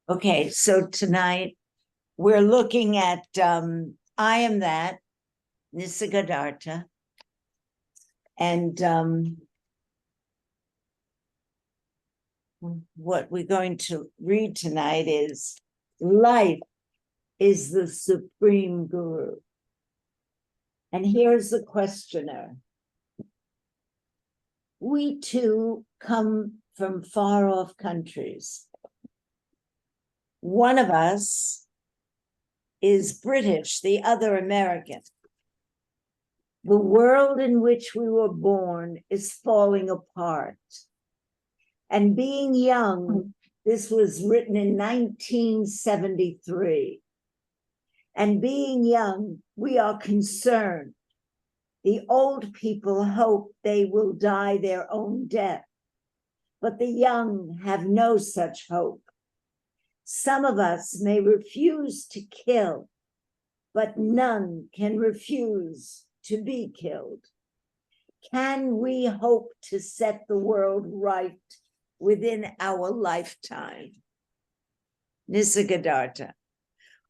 Okay, so tonight we're looking at I Am That, Nisargadatta, and what we're going to read tonight is Life is the Supreme Guru. And here's the questioner. We too come from far-off countries. One of us is British, the other American. The world in which we were born is falling apart. And being young, this was written in 1973. And being young, we are concerned. The old people hope they will die their own death, but the young have no such hope. Some of us may refuse to kill, but none can refuse to be killed. Can we hope to set the world right within our lifetime? Nisargadatta,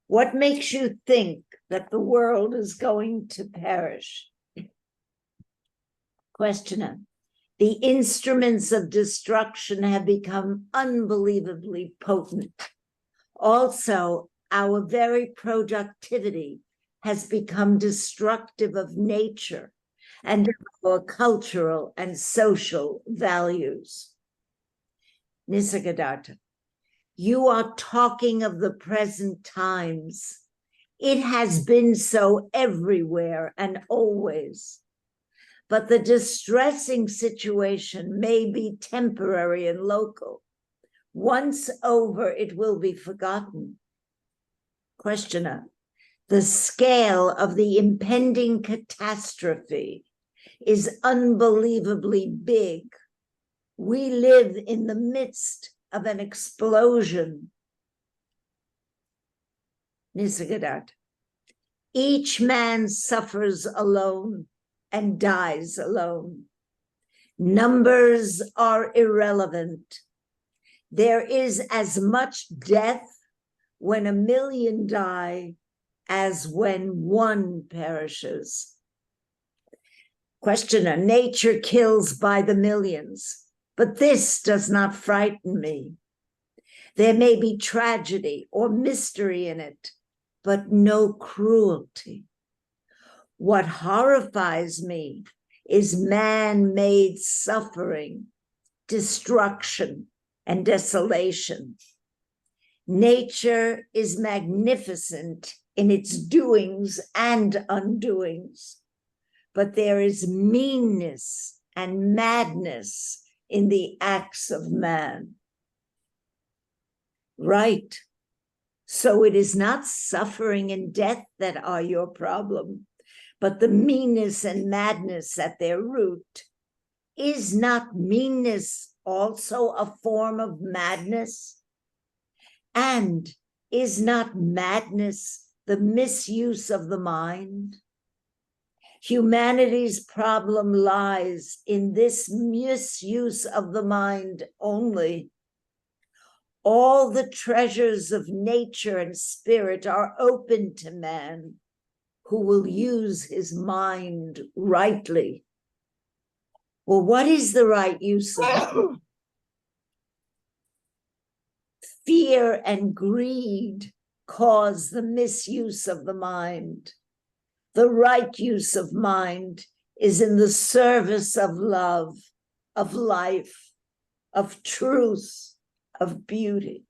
what makes you think that the world is going to perish? Questioner, the instruments of destruction have become unbelievably potent. Also, our very productivity has become destructive of nature and of our cultural and social values. Nisargadatta, you are talking of the present times. It has been so everywhere and always. But the distressing situation may be temporary and local. Once over, it will be forgotten. Questioner, the scale of the impending catastrophe is unbelievably big. We live in the midst of an explosion. Nisargadatta, each man suffers alone and dies alone. Numbers are irrelevant. There is as much death when 1 million die as when one perishes. Questioner, nature kills by the millions, but this does not frighten me. There may be tragedy or mystery in it, but no cruelty. What horrifies me is man-made suffering, destruction, and desolation. Nature is magnificent in its doings and undoings, but there is meanness and madness in the acts of man. Right. So it is not suffering and death that are your problem, but the meanness and madness at their root. Is not meanness also a form of madness? And is not madness the misuse of the mind? Humanity's problem lies in this misuse of the mind only. All the treasures of nature and spirit are open to man, who will use his mind rightly. Well, what is the right use of it? Fear and greed cause the misuse of the mind. The right use of mind is in the service of love, of life, of truth, of beauty.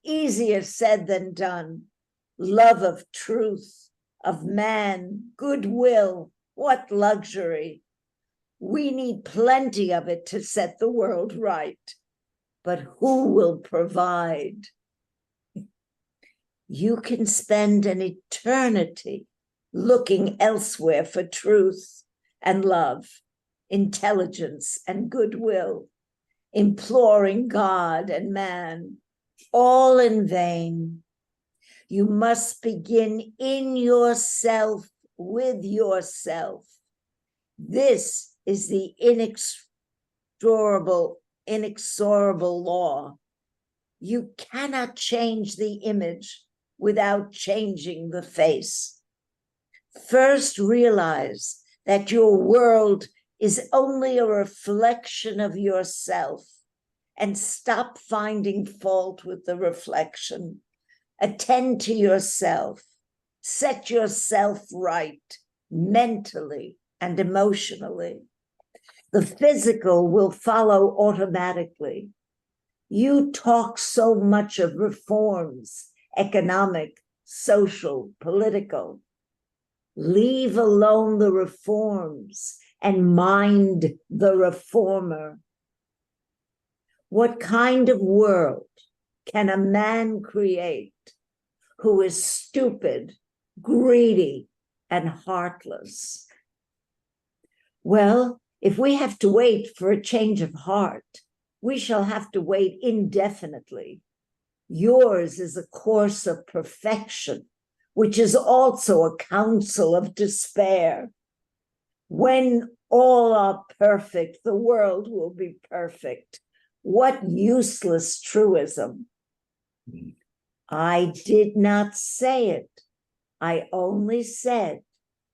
Easier said than done. Love of truth, of man, goodwill, what luxury. We need plenty of it to set the world right. But who will provide? You can spend an eternity looking elsewhere for truth and love, intelligence and goodwill, imploring God and man, all in vain. You must begin in yourself, with yourself. This is the inexorable law. You cannot change the image without changing the face. First, realize that your world is only a reflection of yourself, and stop finding fault with the reflection. Attend to yourself. Set yourself right mentally and emotionally. The physical will follow automatically. You talk so much of reforms, economic, social, political. Leave alone the reforms and mind the reformer. What kind of world can a man create who is stupid, greedy, and heartless? Well, if we have to wait for a change of heart, we shall have to wait indefinitely. Yours is a course of perfection, which is also a counsel of despair. When all are perfect, the world will be perfect. What useless truism. I did not say it. I only said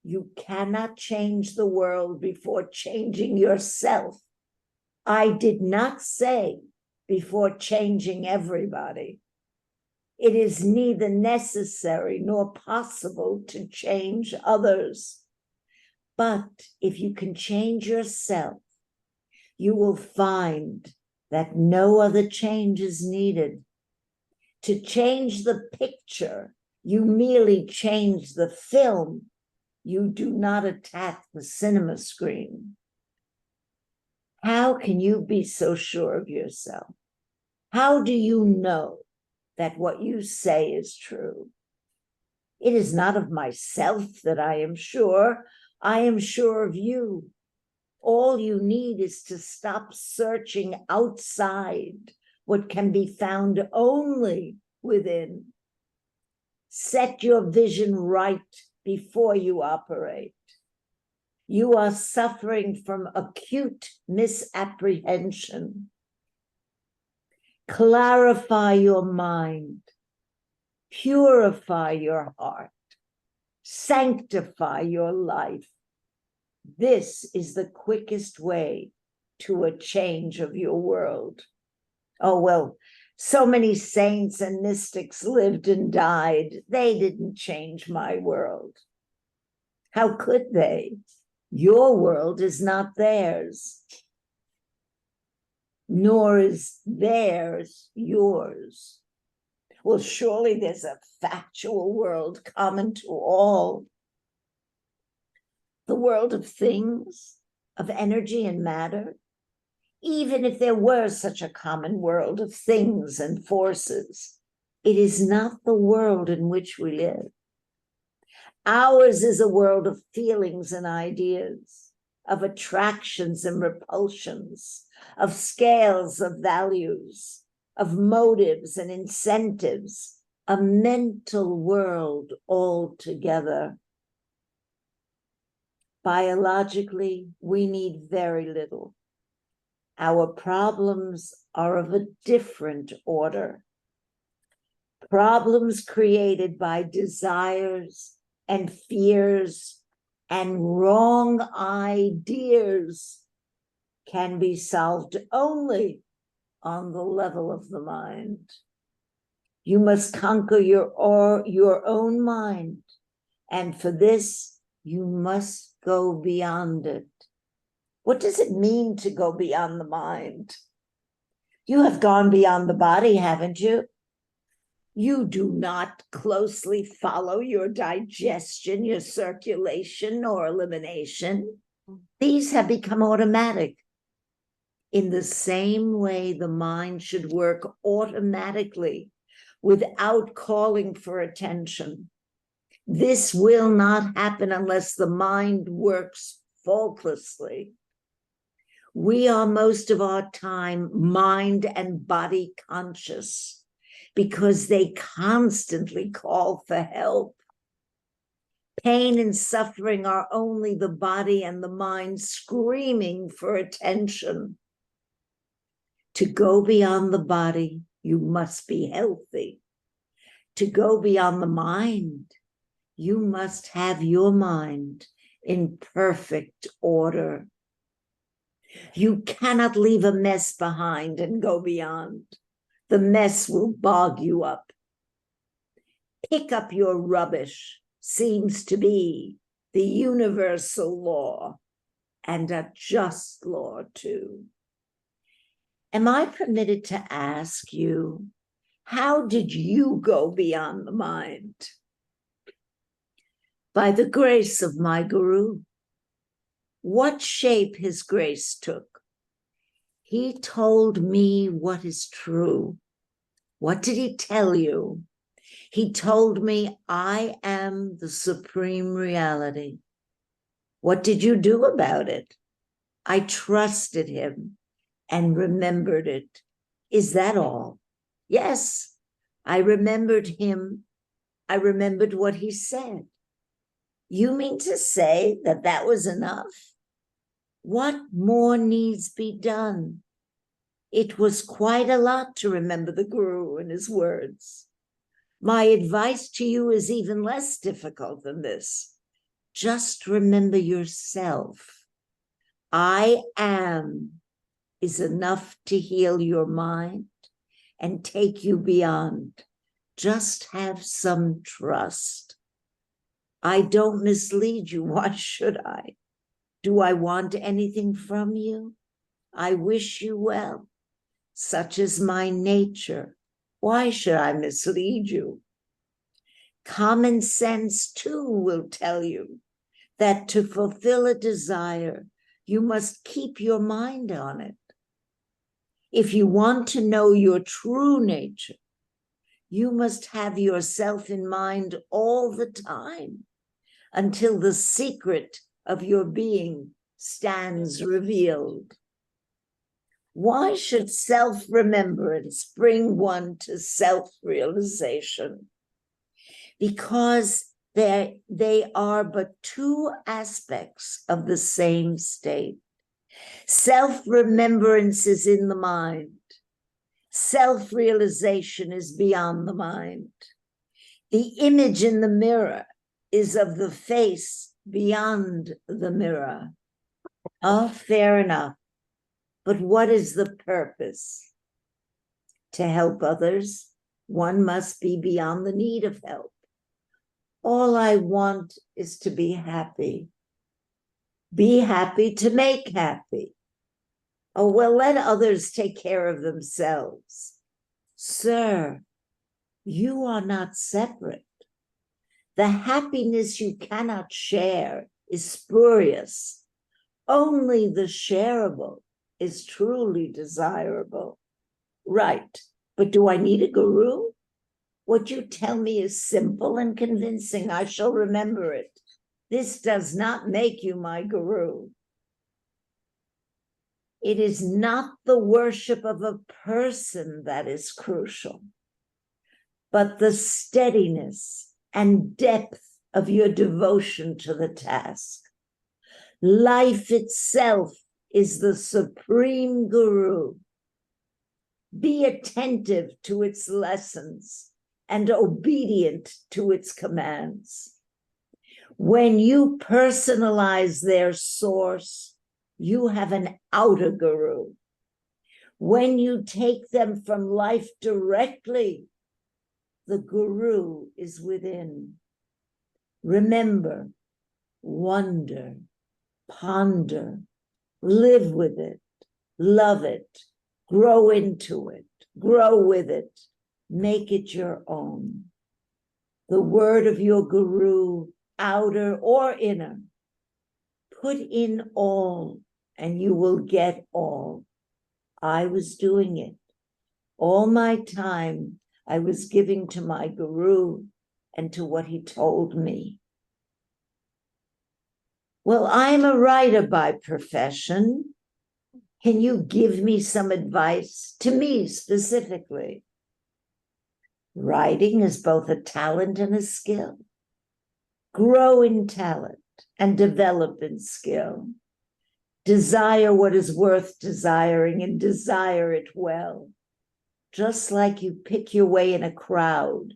you cannot change the world before changing yourself. I did not say before changing everybody. It is neither necessary nor possible to change others. But if you can change yourself, you will find that no other change is needed. To change the picture, you merely change the film. You do not attack the cinema screen. How can you be so sure of yourself? How do you know that what you say is true? It is not of myself that I am sure. I am sure of you. All you need is to stop searching outside what can be found only within. Set your vision right before you operate. You are suffering from acute misapprehension. Clarify your mind. Purify your heart. Sanctify your life. This is the quickest way to a change of your world. Oh, well, so many saints and mystics lived and died. They didn't change my world. How could they? Your world is not theirs, nor is theirs yours. Well, surely there's a factual world common to all. The world of things, of energy and matter. Even if there were such a common world of things and forces, it is not the world in which we live. Ours is a world of feelings and ideas, of attractions and repulsions, of scales of values, of motives and incentives, a mental world altogether. Biologically, we need very little. Our problems are of a different order. Problems created by desires and fears and wrong ideas can be solved only on the level of the mind. You must conquer your own mind, and for this, you must go beyond it. What does it mean to go beyond the mind? You have gone beyond the body, haven't you? You do not closely follow your digestion, your circulation, or elimination. These have become automatic. In the same way, the mind should work automatically without calling for attention. This will not happen unless the mind works faultlessly. We are most of our time mind and body conscious because they constantly call for help. Pain and suffering are only the body and the mind screaming for attention. To go beyond the body you must be healthy. To go beyond the mind, you must have your mind in perfect order. You cannot leave a mess behind and go beyond. The mess will bog you up. Pick up your rubbish seems to be the universal law, and a just law too. Am I permitted to ask you, how did you go beyond the mind? By the grace of my Guru. What shape his grace took? He told me what is true. What did he tell you? He told me I am the supreme reality. What did you do about it? I trusted him and remembered it. Is that all? Yes, I remembered him. I remembered what he said. You mean to say that that was enough? What more needs be done? It was quite a lot to remember the Guru and his words. My advice to you is even less difficult than this. Just remember yourself. I am is enough to heal your mind and take you beyond. Just have some trust. I don't mislead you. Why should I? Do I want anything from you? I wish you well. Such is my nature. Why should I mislead you? Common sense, too, will tell you that to fulfill a desire, you must keep your mind on it. If you want to know your true nature, you must have yourself in mind all the time until the secret of your being stands revealed. Why should self-remembrance bring one to self-realization? Because they are but two aspects of the same state. Self-remembrance is in the mind. Self-realization is beyond the mind. The image in the mirror is of the face beyond the mirror. Oh, fair enough. But what is the purpose? To help others, one must be beyond the need of help. All I want is to be happy. Be happy to make happy. Oh, well, let others take care of themselves. Sir, you are not separate. The happiness you cannot share is spurious. Only the shareable is truly desirable. Right, but do I need a guru? What you tell me is simple and convincing. I shall remember it. This does not make you my guru. It is not the worship of a person that is crucial, but the steadiness and depth of your devotion to the task. Life itself is the supreme guru. Be attentive to its lessons and obedient to its commands. When you personalize their source, you have an outer guru. When you take them from life directly, the guru is within. Remember, wonder, ponder, live with it, love it, grow into it, grow with it, make it your own. The word of your guru, outer or inner, put in all and you will get all. I was doing it. All my time I was giving to my guru and to what he told me. Well, I'm a writer by profession. Can you give me some advice to me specifically? Writing is both a talent and a skill. Grow in talent and develop in skill. Desire what is worth desiring and desire it well. Just like you pick your way in a crowd,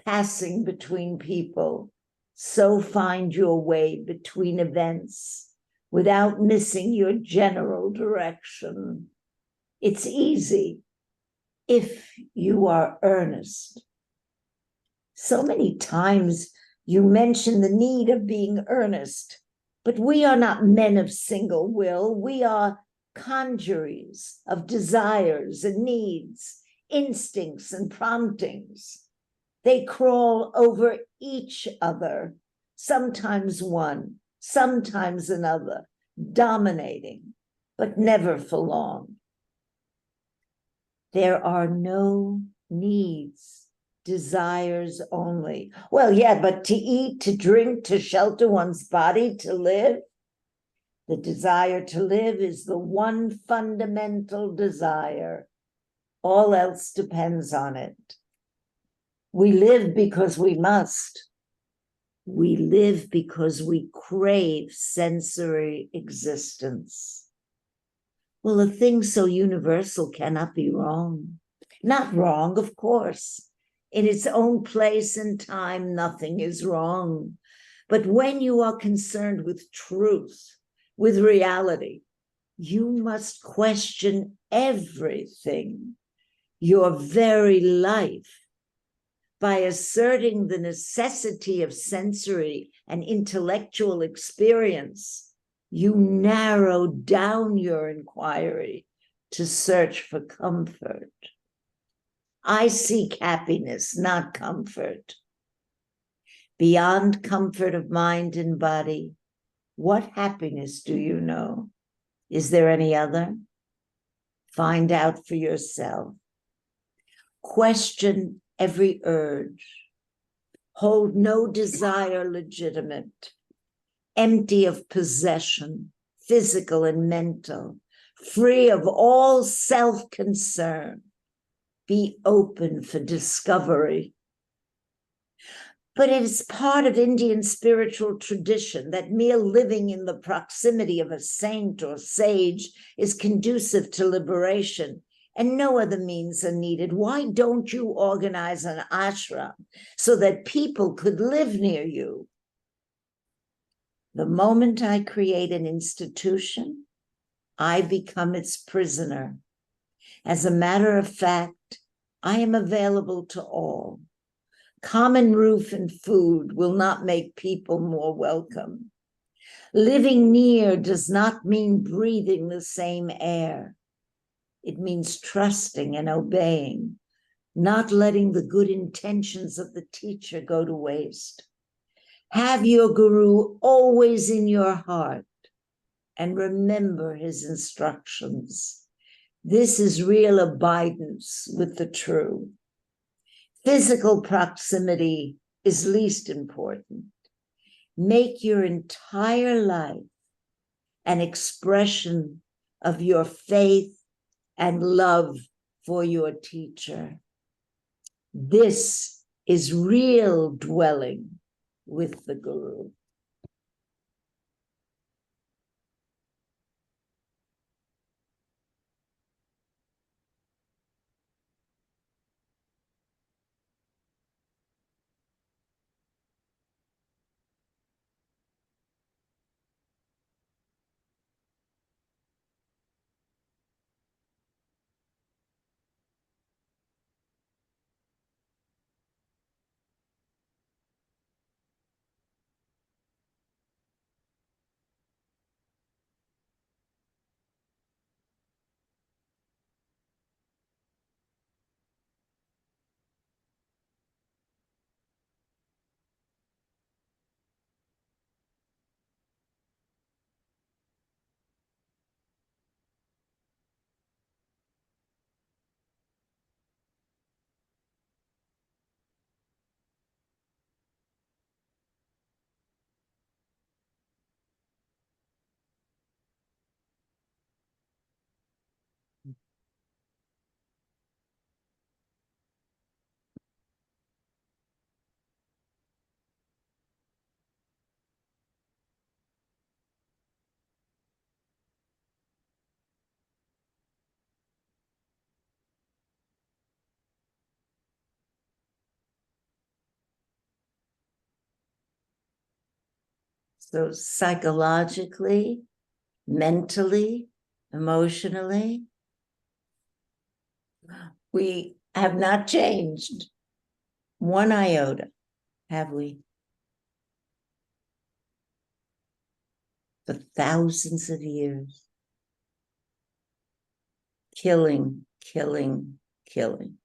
passing between people, so find your way between events without missing your general direction. It's easy if you are earnest. So many times you mention the need of being earnest, but we are not men of single will. We are conjuries of desires and needs, instincts and promptings. They crawl over each other, sometimes one, sometimes another, dominating, but never for long. There are no needs, desires only. Well, yeah, but to eat, to drink, to shelter one's body, to live, the desire to live is the one fundamental desire. All else depends on it. We live because we must. We live because we crave sensory existence. Well, a thing so universal cannot be wrong. Not wrong, of course. In its own place and time, nothing is wrong. But when you are concerned with truth, with reality, you must question everything, your very life, by asserting the necessity of sensory and intellectual experience. You narrow down your inquiry to search for comfort. I seek happiness, not comfort. Beyond comfort of mind and body, what happiness do you know? Is there any other? Find out for yourself. Question every urge. Hold no desire legitimate. Empty of possession, physical and mental, free of all self-concern. Be open for discovery. But it is part of Indian spiritual tradition that mere living in the proximity of a saint or sage is conducive to liberation, and no other means are needed. Why don't you organize an ashram so that people could live near you? The moment I create an institution, I become its prisoner. As a matter of fact, I am available to all. Common roof and food will not make people more welcome. Living near does not mean breathing the same air. It means trusting and obeying, not letting the good intentions of the teacher go to waste. Have your guru always in your heart and remember his instructions. This is real abidance with the true. Physical proximity is least important. Make your entire life an expression of your faith and love for your teacher. This is real dwelling with the Guru. So psychologically, mentally, emotionally, we have not changed one iota, have we? For thousands of years. Killing, killing, killing.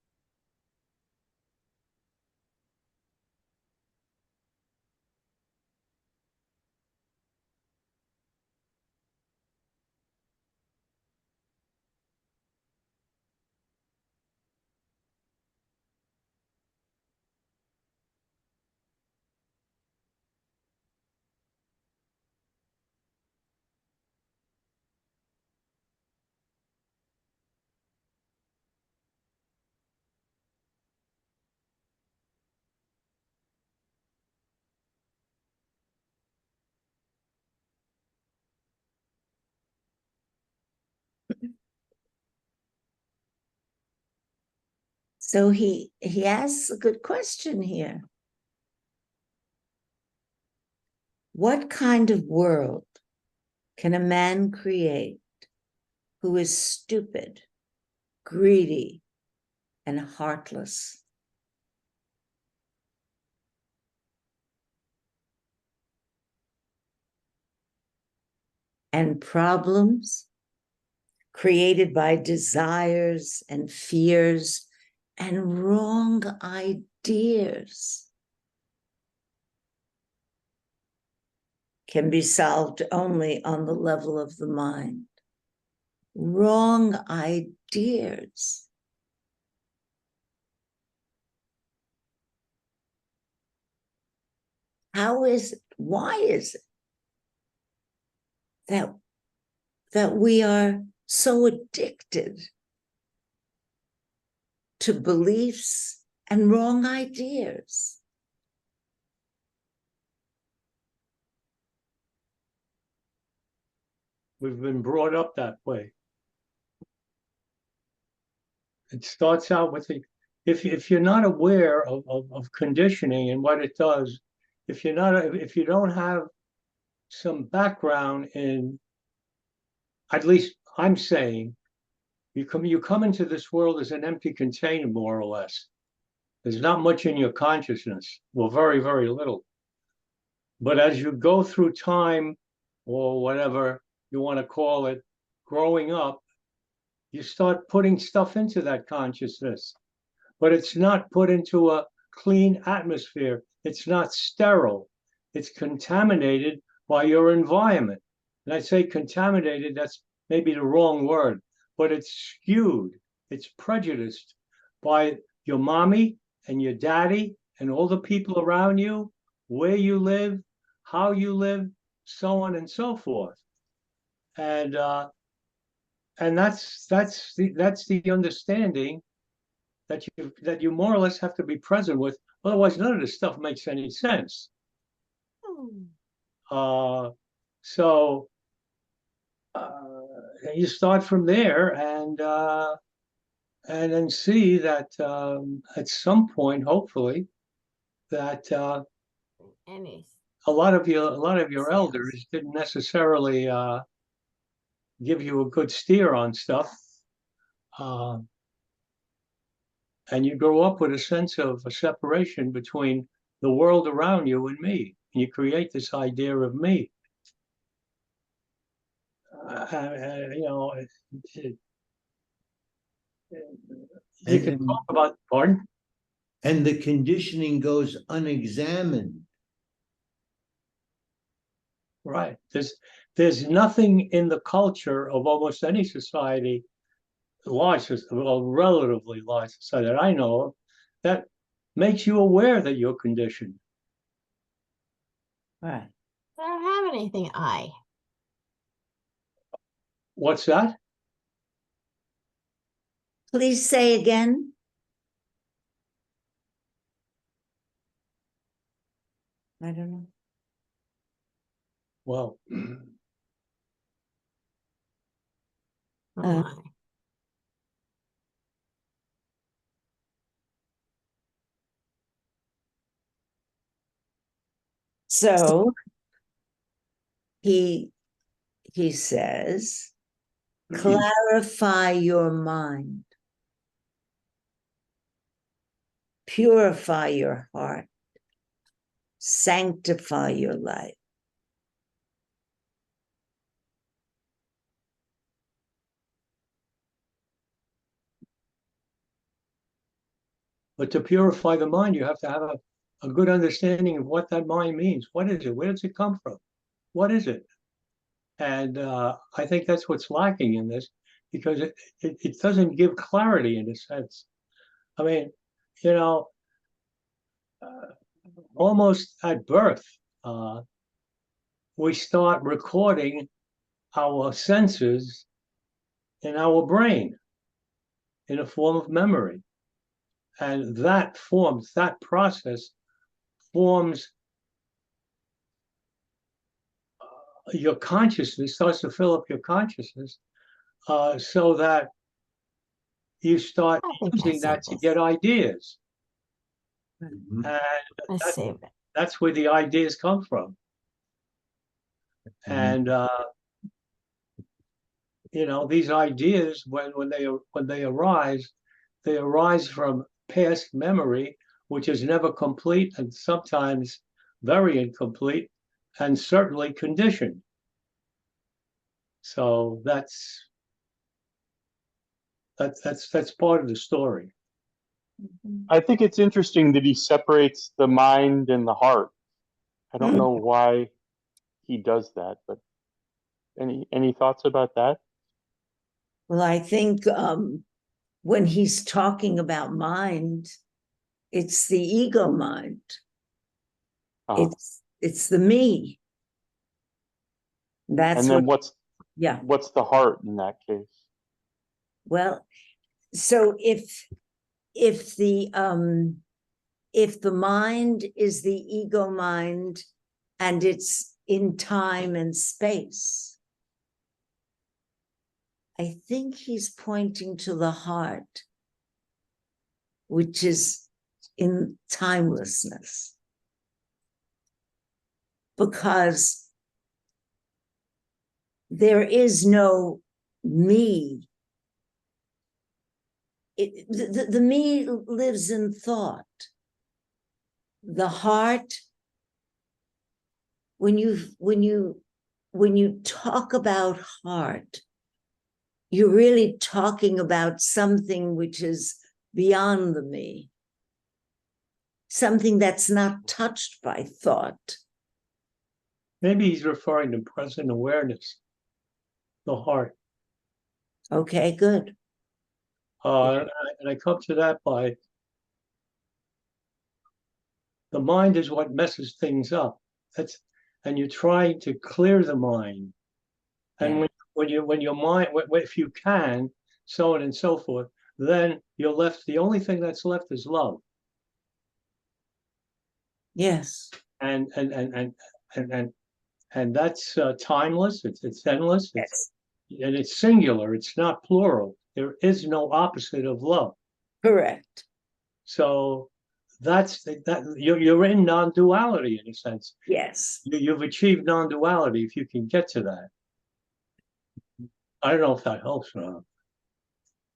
So he asks a good question here. What kind of world can a man create who is stupid, greedy, and heartless? And problems created by desires and fears and wrong ideas can be solved only on the level of the mind. Wrong ideas. How is it? Why is it that we are so addicted to beliefs and wrong ideas? We've been brought up that way. It starts out with if you're not aware of conditioning and what it does, if you don't have some background in, at least I'm saying, you come into this world as an empty container, more or less. There's not much in your consciousness, well, very, very little. But as you go through time, or whatever you want to call it, growing up, you start putting stuff into that consciousness, but it's not put into a clean atmosphere. It's not sterile. It's contaminated by your environment. And I say contaminated, that's maybe the wrong word, but it's skewed, it's prejudiced by your mommy and your daddy and all the people around you, where you live, how you live, so on and so forth. And that's the understanding that you more or less have to be present with. Otherwise, none of this stuff makes any sense. So you start from there and then see that at some point, hopefully, that a lot of your elders didn't necessarily give you a good steer on stuff. And you grow up with a sense of a separation between the world around you and me. And you create this idea of me. You know, you can talk about, pardon? And the conditioning goes unexamined. Right. There's nothing in the culture of almost any society, relatively large society that I know of, that makes you aware that you're conditioned. Right. I don't have anything What's that? Please say again. I don't know. Well, So he says, clarify your mind, purify your heart, sanctify your life. But to purify the mind, you have to have a good understanding of what that mind means. What is it? Where does it come from? What is it? And I think that's what's lacking in this, because it doesn't give clarity in a sense. I mean, you know, almost at birth, we start recording our senses in our brain in a form of memory. And that process forms your consciousness, starts to fill up your consciousness, so that you start using that to get ideas. Mhm. And that's where the ideas come from. And you know, these ideas, when they arise from past memory, which is never complete and sometimes very incomplete, and certainly conditioned. So that's part of the story. I think it's interesting that he separates the mind and the heart. I don't know why he does that, but any thoughts about that? Well, I think when he's talking about mind, it's the ego mind. It's the me. That's and then what, yeah. what's the heart in that case? Well, so if the mind is the ego mind and it's in time and space, I think he's pointing to the heart, which is in timelessness. Because there is no me. The me lives in thought. The heart, when you talk about heart, you're really talking about something which is beyond the me, something that's not touched by thought. Maybe he's referring to present awareness, the heart. Okay, good. And I come to that by the mind is what messes things up. And you're trying to clear the mind. And when your mind, if you can, so on and so forth, then you're left. The only thing that's left is love. Yes. And that's timeless. It's endless. Yes. And it's singular. It's not plural. There is no opposite of love. Correct. So that you're in non-duality in a sense. Yes. You've achieved non-duality if you can get to that. I don't know if that helps or not.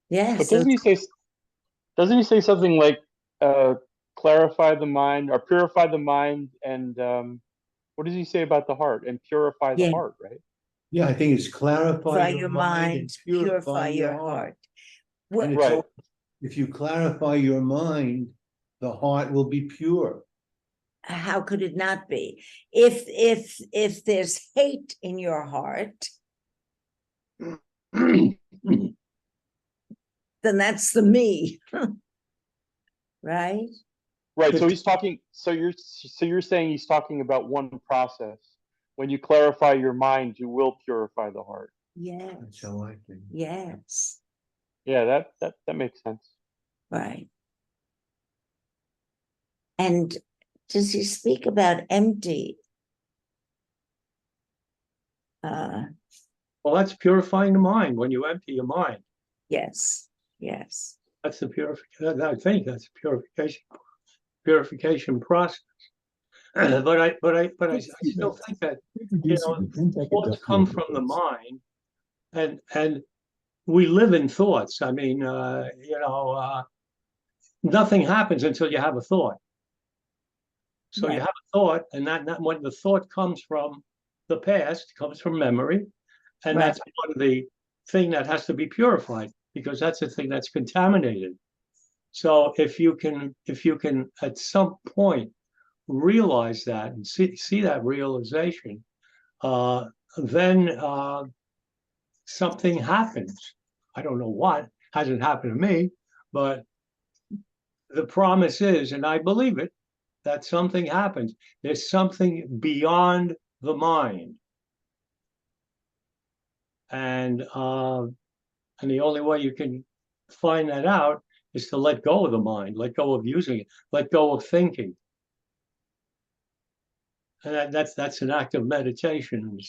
Yes. But doesn't he say something like clarify the mind or purify the mind, and what does he say about the heart and purify the heart, right? Yeah, I think it's clarify your mind and purify your heart. And it's Right. if you clarify your mind, the heart will be pure. How could it not be? If there's hate in your heart, then that's the me. Right? Right. But- So he's talking. So you're saying he's talking about one process. When you clarify your mind, you will purify the heart. Yes. That's how I think. Yes. Yeah, that makes sense. Right. And does he speak about empty? Well, that's purifying the mind when you empty your mind. Yes. Yes. That's the purification. I think that's a purification process. I still think that, thoughts come from the mind, and we live in thoughts. I mean, nothing happens until you have a thought. So you Right. have a thought, and that when the thought comes from the past, comes from memory, and Right. that's part of the thing that has to be purified, because that's the thing that's contaminated. So if you can at some point realize that and see that realization, then something happens. I don't know what, hasn't happened to me, but the promise is, and I believe it, that something happens. There's something beyond the mind. And the only way you can find that out is to let go of the mind, let go of using it, let go of thinking. And that's an act of meditation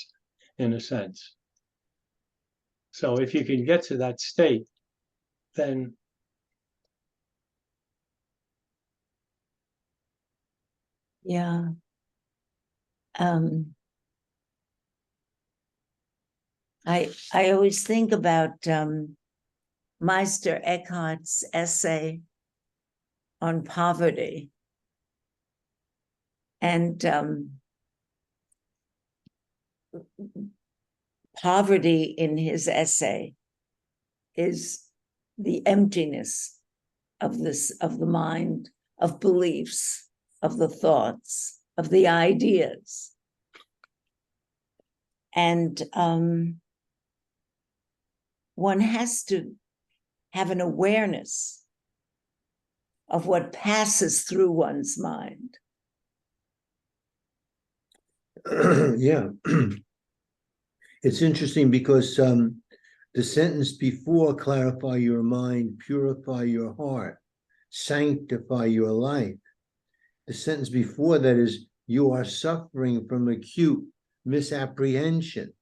in a sense. So if you can get to that state, then Yeah. I always think about Meister Eckhart's essay on poverty. And poverty in his essay is the emptiness of the mind, of beliefs, of the thoughts, of the ideas. And one has to have an awareness of what passes through one's mind. Yeah. It's interesting because the sentence before, clarify your mind, purify your heart, sanctify your life. The sentence before that is, you are suffering from acute misapprehension.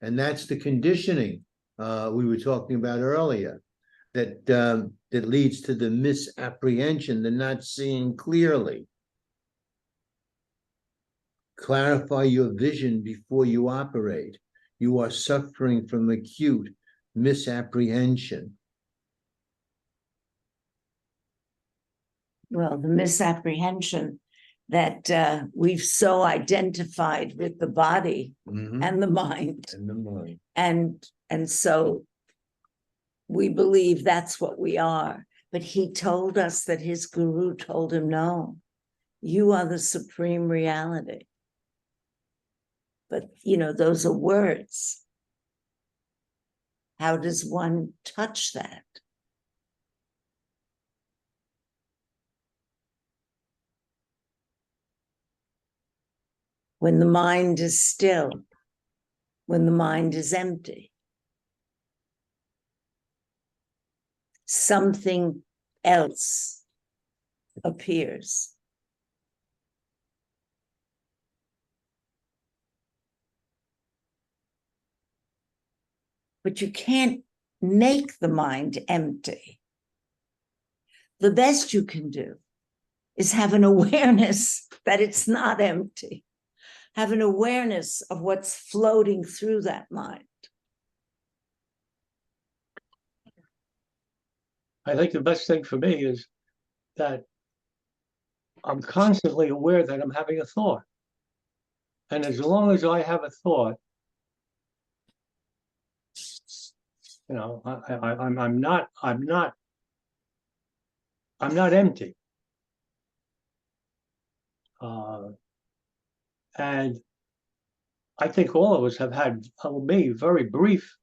And that's the conditioning we were talking about earlier, that leads to the misapprehension, the not seeing clearly. Clarify your vision before you operate. You are suffering from acute misapprehension. Well, the misapprehension that we've so identified with the body and the mind. And the mind. And so we believe that's what we are. But he told us that his guru told him, no, you are the supreme reality. But, those are words. How does one touch that? When the mind is still, when the mind is empty, something else appears. But you can't make the mind empty. The best you can do is have an awareness that it's not empty. Have an awareness of what's floating through that mind. I think the best thing for me is that I'm constantly aware that I'm having a thought. And as long as I have a thought, I'm not empty. And I think all of us have had, very brief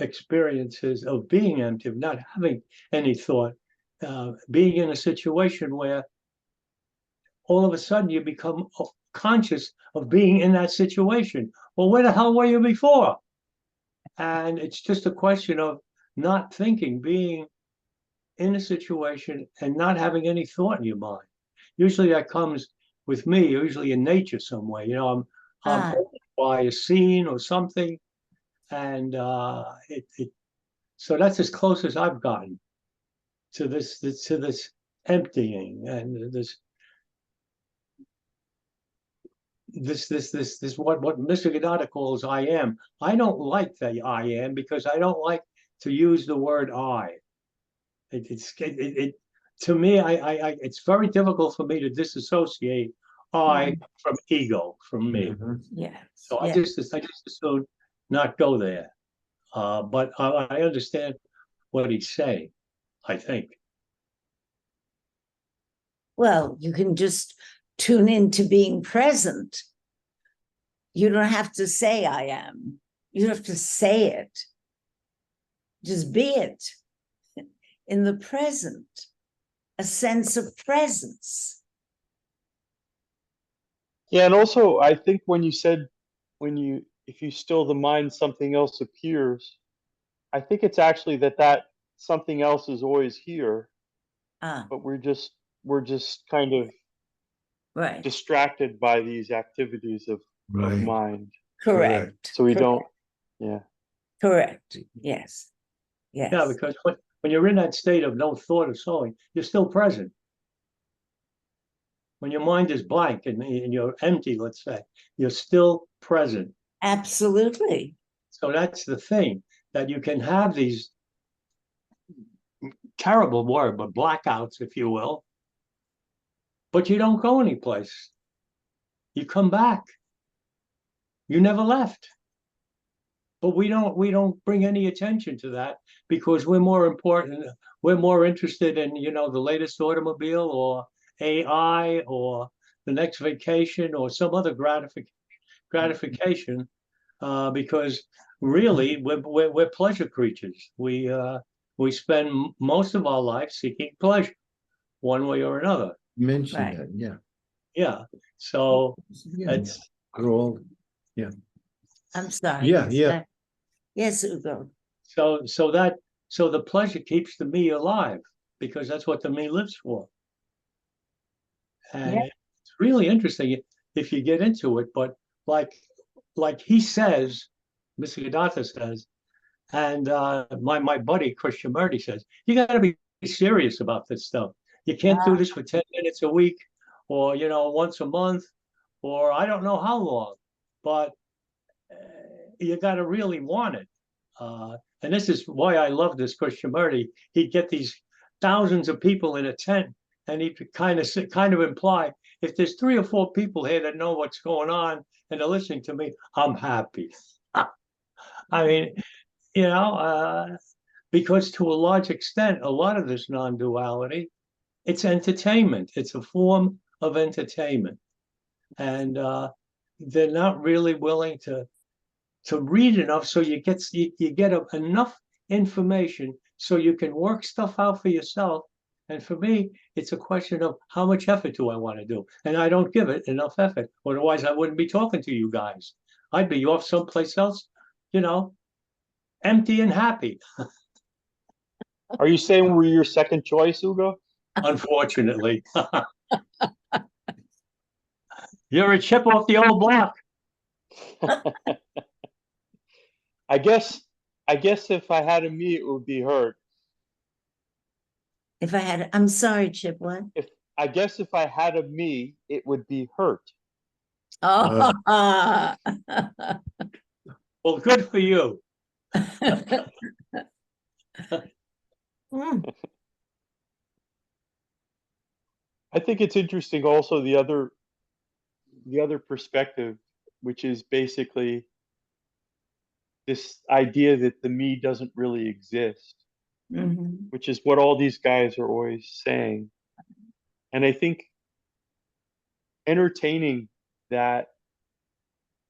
experiences of being empty, of not having any thought, being in a situation where all of a sudden you become conscious of being in that situation. Well, where the hell were you before? And it's just a question of not thinking, being in a situation and not having any thought in your mind. Usually that comes with me, usually in nature some way. I'm by a scene or something, and so that's as close as I've gotten to this emptying and this this what Nisargadatta calls I am. I don't like the I am because I don't like to use the word I. To me, it's very difficult for me to disassociate I from ego, from me. Yes. So I yes. just assume not go there. But I understand what he's saying, I think. Well, you can just tune into being present. You don't have to say I am. You don't have to say it. Just be it in the present, a sense of presence. Yeah, and also I think when you said if you still the mind, something else appears. I think it's actually that something else is always here, Ah, but we're just kind of right. distracted by these activities of Right. mind. Correct. So we correct, don't, yeah. Correct. Yes. Yes. Yeah, because when you're in that state of no thought of sewing, you're still present. When your mind is blank and you're empty, let's say, you're still present. Absolutely. So that's the thing, that you can have these terrible word, but blackouts, if you will, but you don't go anyplace. You come back. You never left. But we don't bring any attention to that because we're more important. We're more interested in, the latest automobile or AI or the next vacation or some other gratification, because really we're pleasure creatures. We spend most of our life seeking pleasure, one way or another. Mention Right. that, yeah. Yeah. So Yeah, it's we're all, I'm sorry. Yeah, yeah. Yes, Ugo. so the pleasure keeps the me alive because that's what the me lives for. And Yeah. it's really interesting if you get into it, but like he says, Mr. Gadata says, and my buddy Christian Murdy says, you got to be serious about this stuff. You can't do this for 10 minutes a week or, once a month or I don't know how long, but you got to really want it. And this is why I love this Christian Murdy. He'd get these thousands of people in a tent and he'd kind of imply, if there's 3 or 4 people here that know what's going on and they're listening to me, I'm happy. I mean, because to a large extent, a lot of this non-duality, it's entertainment. It's a form of entertainment. And they're not really willing to read enough so you get enough information so you can work stuff out for yourself. And for me, it's a question of how much effort do I want to do? And I don't give it enough effort. Otherwise, I wouldn't be talking to you guys. I'd be off someplace else, empty and happy. Are you saying we're your second choice, Ugo? Unfortunately. You're a chip off the old block. I guess if I had a me, it would be hurt. If I had, I'm sorry, Chip, what? I guess if I had a me, it would be hurt. Oh, Well, good for you. Hmm. I think it's interesting also the other perspective, which is basically this idea that the me doesn't really exist, Mhm. which is what all these guys are always saying. And I think entertaining that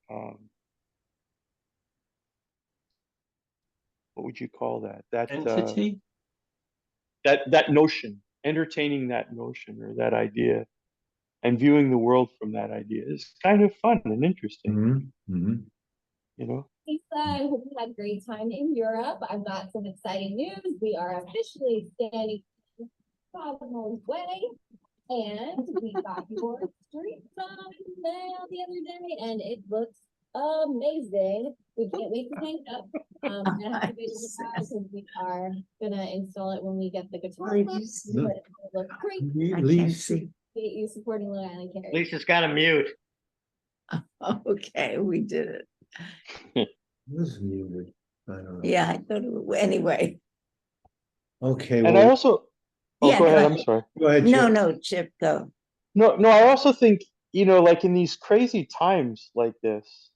what would you call that? Entity? That notion, entertaining that notion or that idea and viewing the world from that idea is kind of fun and interesting. Lisa, I hope you had a great time in Europe. I've got some exciting news. We are officially standing 5 miles away, and we got your street sign mail the other day, and it looks amazing. We can't wait to hang it up. I'm gonna have to wait because we are gonna install it when we get the guitar. Well, box, you see- but it's gonna look great. I can't see. Appreciate you supporting Long Island Carry. Lisa's got a mute. Okay, we did it. It was muted. I don't know. Yeah, I thought anyway. Okay, And I well, also, oh, Yeah, go go ahead. I'm ahead. sorry. go ahead, No, Chip. no, Chip, go. No, I also think, like in these crazy times like this,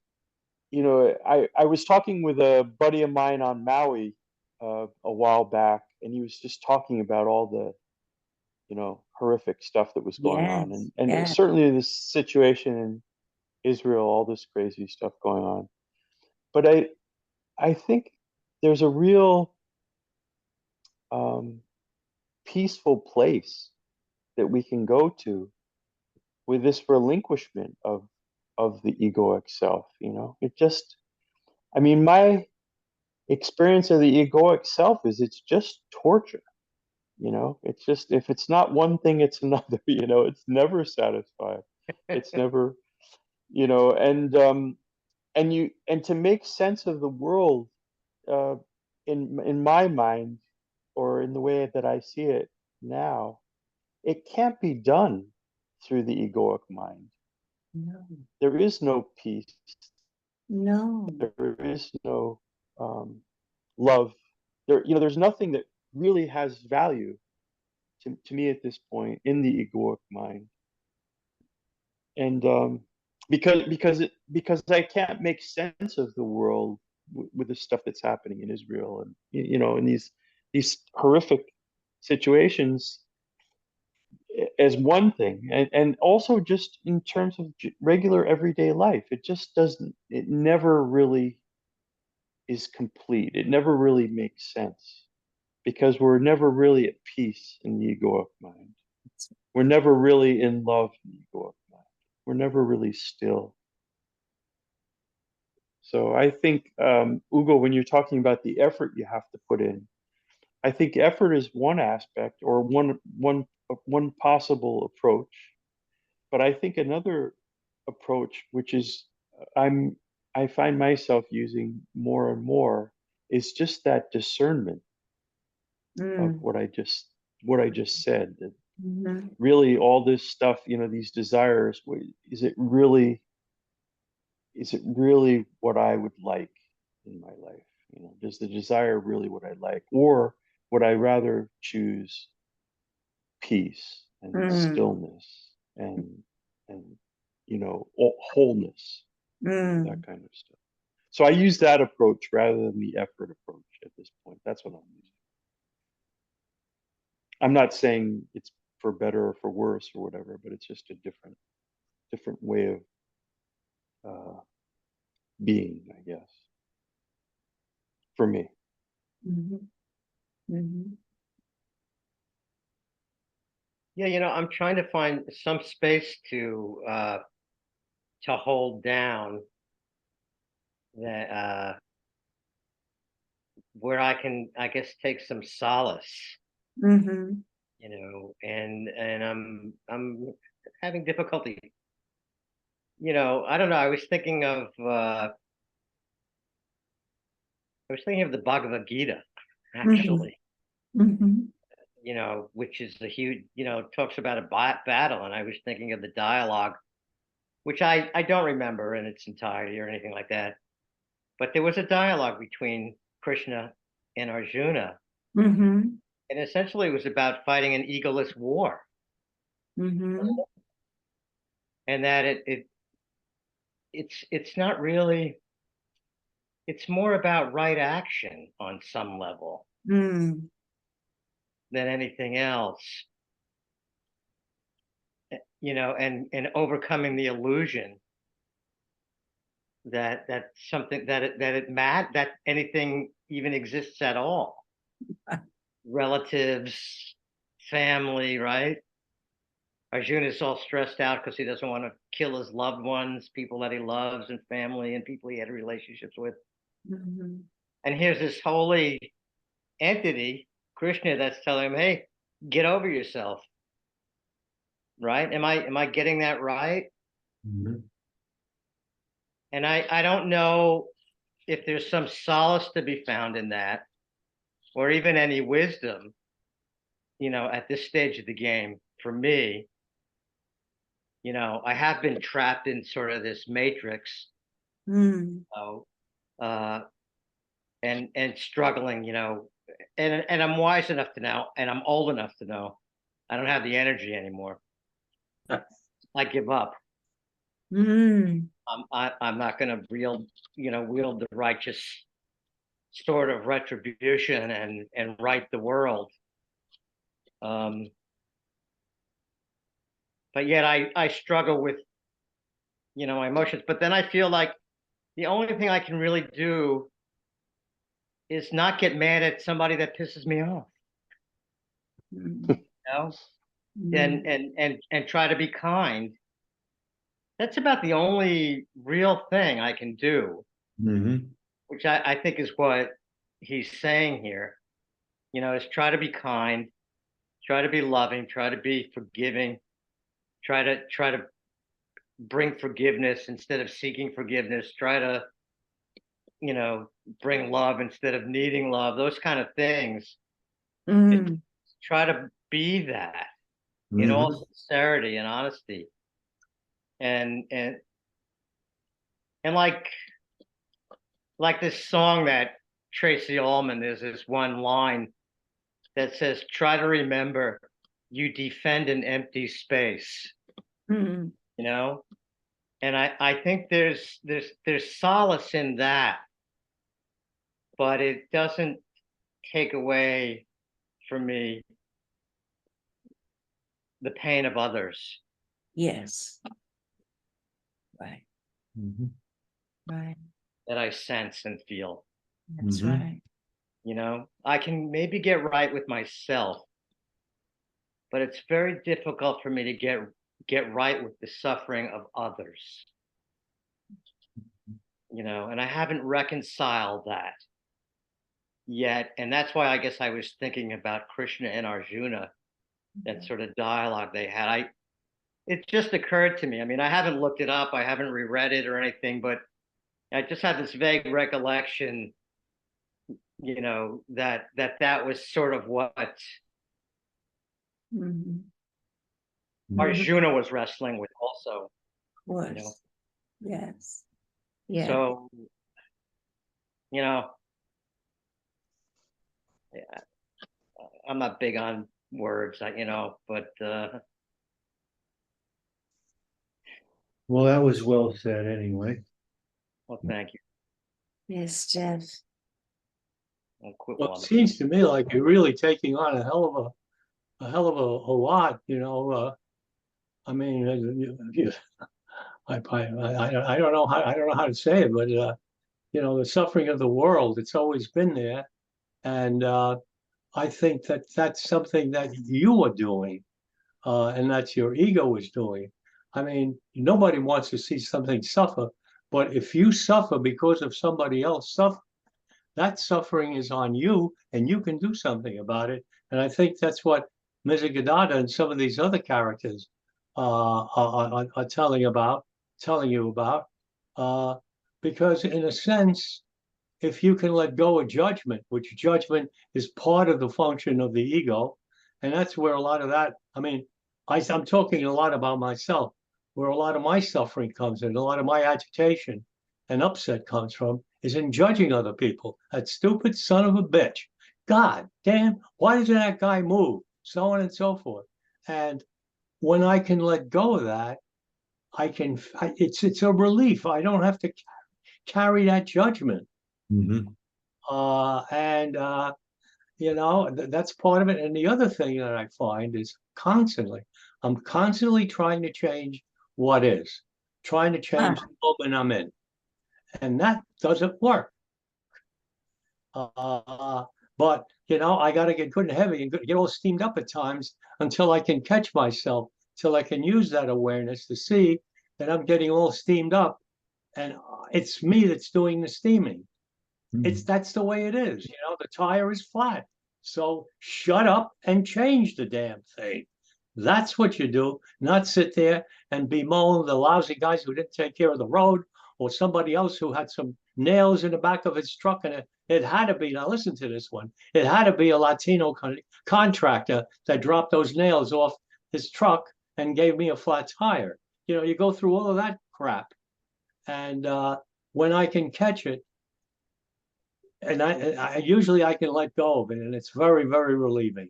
I was talking with a buddy of mine on Maui a while back, and he was just talking about all the, horrific stuff that was going on, Yes, and yes. certainly this situation in Israel, all this crazy stuff going on. But I think there's a real um, peaceful place that we can go to with this relinquishment of the egoic self. It just, I mean, my experience of the egoic self is it's just torture. It's just, if it's not one thing, it's another. It's never satisfied. It's never, and to make sense of the world, uh, in my mind, or in the way that I see it now, it can't be done through the egoic mind. No, There is no peace. no. There is no love. There's nothing that really has value to me at this point in the egoic mind. And because I can't make sense of the world with the stuff that's happening in Israel, and in these horrific situations, as one thing, and also just in terms of regular everyday life, it just doesn't, it never really is complete. It never really makes sense because we're never really at peace in the egoic mind. We're never really in love in the egoic mind. We're never really still. So I think, Ugo, when you're talking about the effort you have to put in, I think effort is one aspect, or one possible approach. But I think another approach, which is I'm I find myself using more and more, is just that discernment of Mm, what I just said. That mhm, really all this stuff, these desires, is it really what I would like in my life? Does the desire really what I like, or would I rather choose peace and mm, stillness and wholeness, that mm. kind of stuff? So I use that approach rather than the effort approach at this point. That's what I'm using. I'm not saying it's for better or for worse or whatever, but it's just a different way of uh, being, I guess, for me. Mhm, mhm. Yeah, I'm trying to find some space to hold down that where I can, I guess, take some solace, Mhm. and I'm having difficulty. I don't know. I was thinking of the Bhagavad Gita, Mhm. actually. Mhm. Which is a huge, talks about a battle, and I was thinking of the dialogue, which I don't remember in its entirety or anything like that. But there was a dialogue between Krishna and Arjuna, Mhm. and essentially it was about fighting an egoless war, Mhm. and that it's not really, it's more about right action on some level Mm. than anything else, and overcoming the illusion that something that anything even exists at all. Relatives, family, right? Arjuna is all stressed out because he doesn't want to kill his loved ones, people that he loves, and family and people he had relationships with. Mhm. And here's this holy entity, Krishna, that's telling him, "Hey, get over yourself." Right? Am I getting that right? Mhm. And I don't know if there's some solace to be found in that, or even any wisdom, at this stage of the game for me, you know, I have been trapped in sort of this matrix, Mm, you uh, and struggling, you know, and I'm wise enough to know, and I'm old enough to know, I don't have the energy anymore. I give up. mm, I'm not going to wield the righteous sort of retribution and right the world. Um, but yet I struggle with, you know, my emotions. But then I feel like the only thing I can really do is not get mad at somebody that pisses me off, mm, you know, mm. and try to be kind. That's about the only real thing I can do, Mhm. which I think is what he's saying here. You know, is try to be kind, try to be loving, try to be forgiving, try to bring forgiveness instead of seeking forgiveness, try to, you know, bring love instead of needing love, those kind of things. Just Mm, try to be that in all Mhm. sincerity and honesty. And and like this song that Tracy Ullman, there's this one line that says, try to remember you defend an empty space, mm, you know? And I think there's solace in that, but it doesn't take away from me the pain of others yes. Right, Mhm. right. that I sense and feel. That's Mhm. right. You know, I can maybe get right with myself, but it's very difficult for me to get right with the suffering of others, you know, and I haven't reconciled that yet. And that's why I guess I was thinking about Krishna and Arjuna, that sort of dialogue they had. It just occurred to me. I mean, I haven't looked it up, I haven't reread it or anything, but I just had this vague recollection, you know, that was sort of what Mhm. Mhm. Mhm. Arjuna was wrestling with also, you know. Was, yes, yeah. So, you know, yeah, I'm not big on words, you know, but Well, that was well said anyway. well, thank you. Yes, Jeff. I'll quit Well, while it I'm. seems to me like you're really taking on a hell of a lot, you know. I mean, I don't know how, I don't know how to say it, but you know, the suffering of the world, it's always been there. And I think that that's something that you are doing, and that's your ego is doing. I mean, nobody wants to see something suffer, but if you suffer because of somebody else suffering, that suffering is on you, and you can do something about it. And I think that's what Nisargadatta and some of these other characters are telling you about, uh, because in a sense, if you can let go of judgment, which judgment is part of the function of the ego, and that's where a lot of that, I mean, I'm talking a lot about myself, where a lot of my suffering comes in, a lot of my agitation and upset comes from, is in judging other people. That stupid son of a bitch. God damn, why doesn't that guy move? So on and so forth. And when I can let go of that, it's a relief. I don't have to carry that judgment. Mhm. And you know, that's part of it. And the other thing that I find is I'm constantly trying to change what is, trying to change Ah, the moment I'm in, and that doesn't work. But you know, I got to get good and heavy and get all steamed up at times until I can catch myself, till I can use that awareness to see that I'm getting all steamed up, and it's me that's doing the steaming. Mhm. That's the way it is. You know, the tire is flat. So shut up and change the damn thing. That's what you do, not sit there and bemoan the lousy guys who didn't take care of the road, or somebody else who had some nails in the back of his truck. And it had to be, now listen to this one, it had to be a Latino contractor that dropped those nails off his truck and gave me a flat tire. you go through all of that crap. And when I can catch it, and I usually I can let go of it, and it's very, very relieving.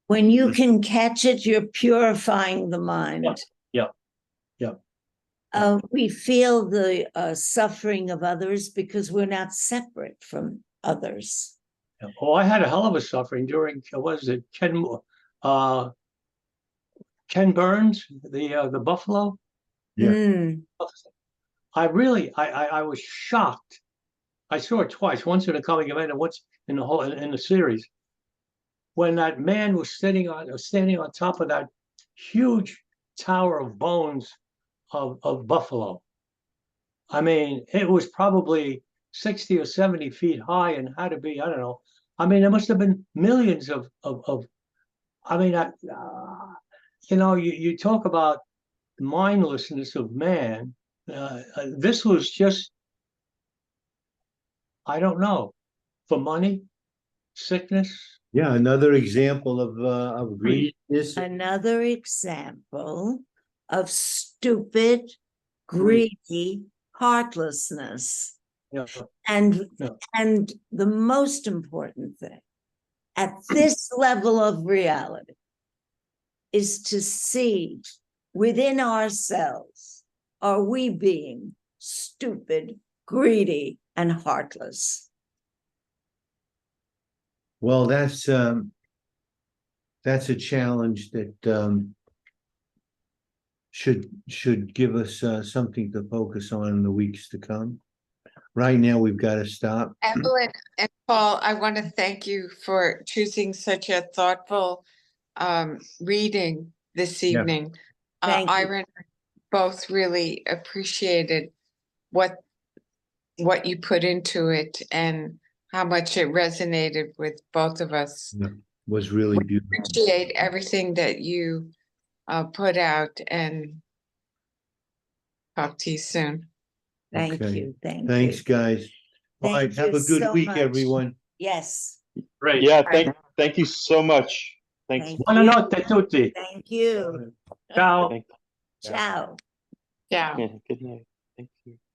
When you can catch it, you're purifying the mind. Yep. Yep. We feel the suffering of others because we're not separate from others. Oh, I had a hell of a suffering during, what is it, Ken Burns, the Buffalo. Yeah. Mm, I was shocked. I saw it twice, once in a coming event and once in the series. When that man was standing on top of that huge tower of bones of Buffalo. I mean, it was probably 60 or 70 feet high and had to be, I don't know. I mean, there must have been millions of I mean, you talk about mindlessness of man. This was just, I don't know, for money, sickness. Yeah, another example of greed is another example of stupid, Greed. greedy heartlessness. Yeah. And Yeah. and the most important thing at this level of reality is to see within ourselves, are we being stupid, greedy, and heartless? well, that's a challenge that should give us something to focus on in the weeks to come. Right now, we've got to stop. Evelyn and Paul, I want to thank you for choosing such a thoughtful reading this Yeah. evening. Thank you. Ira and I both really appreciated what you put into it and how much it resonated with both of us. Was really beautiful. Appreciate everything that you put out, and talk to you soon. Thank Okay. you. Thank Thanks, you. guys. All right, Thank have you a good so week, much. everyone. Yes. Great. Yeah, thank you so much. Thanks. Thank you. Buonanotte tutti. Thank you. Ciao. Thank- Ciao. Yeah. yeah, good night. Thank you.